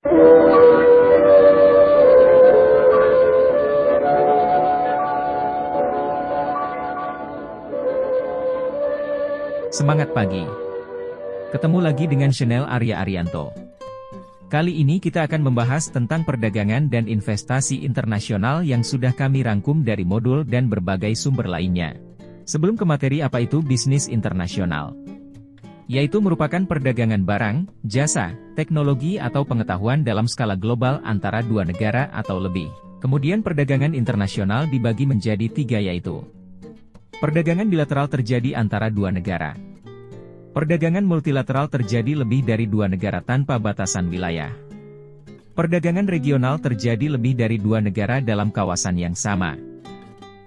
Semangat pagi. Ketemu lagi dengan Channel Arya Arianto. Kali ini kita akan membahas tentang perdagangan dan investasi internasional yang sudah kami rangkum dari modul dan berbagai sumber lainnya. Sebelum ke materi, apa itu bisnis internasional? Yaitu merupakan perdagangan barang, jasa, teknologi atau pengetahuan dalam skala global antara dua negara atau lebih. Kemudian perdagangan internasional dibagi menjadi tiga, yaitu perdagangan bilateral terjadi antara dua negara. Perdagangan multilateral terjadi lebih dari dua negara tanpa batasan wilayah. Perdagangan regional terjadi lebih dari dua negara dalam kawasan yang sama.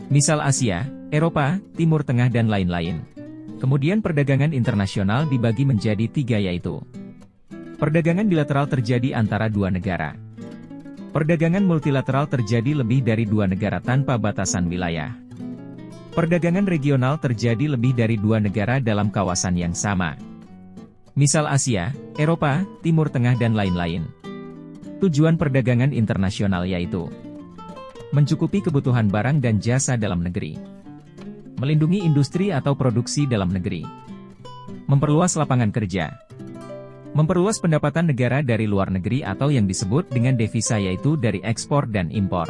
Misal Asia, Eropa, Timur Tengah dan lain-lain. Kemudian perdagangan internasional dibagi menjadi tiga, yaitu perdagangan bilateral terjadi antara dua negara. Perdagangan multilateral terjadi lebih dari dua negara tanpa batasan wilayah. Perdagangan regional terjadi lebih dari dua negara dalam kawasan yang sama. Misal Asia, Eropa, Timur Tengah dan lain-lain. Tujuan perdagangan internasional yaitu mencukupi kebutuhan barang dan jasa dalam negeri, melindungi industri atau produksi dalam negeri, memperluas lapangan kerja, memperluas pendapatan negara dari luar negeri atau yang disebut dengan devisa yaitu dari ekspor dan impor.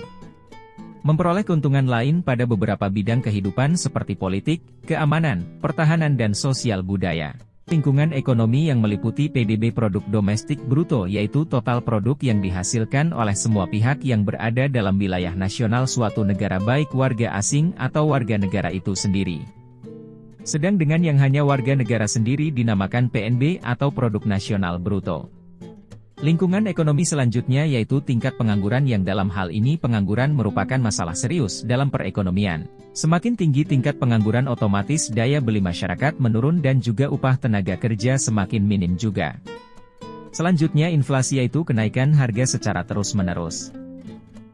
Memperoleh keuntungan lain pada beberapa bidang kehidupan seperti politik, keamanan, pertahanan dan sosial budaya. Lingkungan ekonomi yang meliputi PDB produk domestik bruto yaitu total produk yang dihasilkan oleh semua pihak yang berada dalam wilayah nasional suatu negara baik warga asing atau warga negara itu sendiri. Sedang dengan yang hanya warga negara sendiri dinamakan PNB atau produk nasional bruto. Lingkungan ekonomi selanjutnya yaitu tingkat pengangguran yang dalam hal ini pengangguran merupakan masalah serius dalam perekonomian. Semakin tinggi tingkat pengangguran otomatis daya beli masyarakat menurun dan juga upah tenaga kerja semakin minim juga. Selanjutnya inflasi yaitu kenaikan harga secara terus-menerus.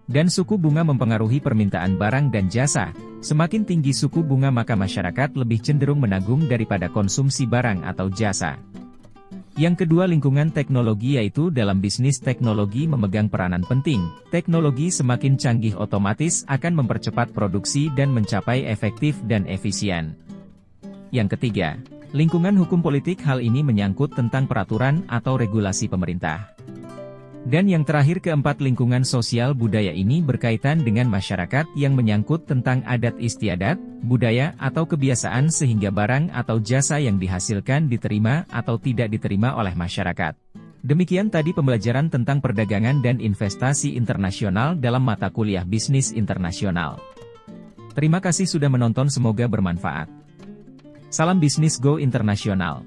Dan suku bunga mempengaruhi permintaan barang dan jasa. Semakin tinggi suku bunga maka masyarakat lebih cenderung menabung daripada konsumsi barang atau jasa. Yang kedua lingkungan teknologi yaitu dalam bisnis teknologi memegang peranan penting. Teknologi semakin canggih otomatis akan mempercepat produksi dan mencapai efektif dan efisien. Yang ketiga, lingkungan hukum politik hal ini menyangkut tentang peraturan atau regulasi pemerintah. Dan yang terakhir keempat lingkungan sosial budaya ini berkaitan dengan masyarakat yang menyangkut tentang adat istiadat, budaya atau kebiasaan sehingga barang atau jasa yang dihasilkan diterima atau tidak diterima oleh masyarakat. Demikian tadi pembelajaran tentang perdagangan dan investasi internasional dalam mata kuliah bisnis internasional. Terima kasih sudah menonton, semoga bermanfaat. Salam bisnis go internasional.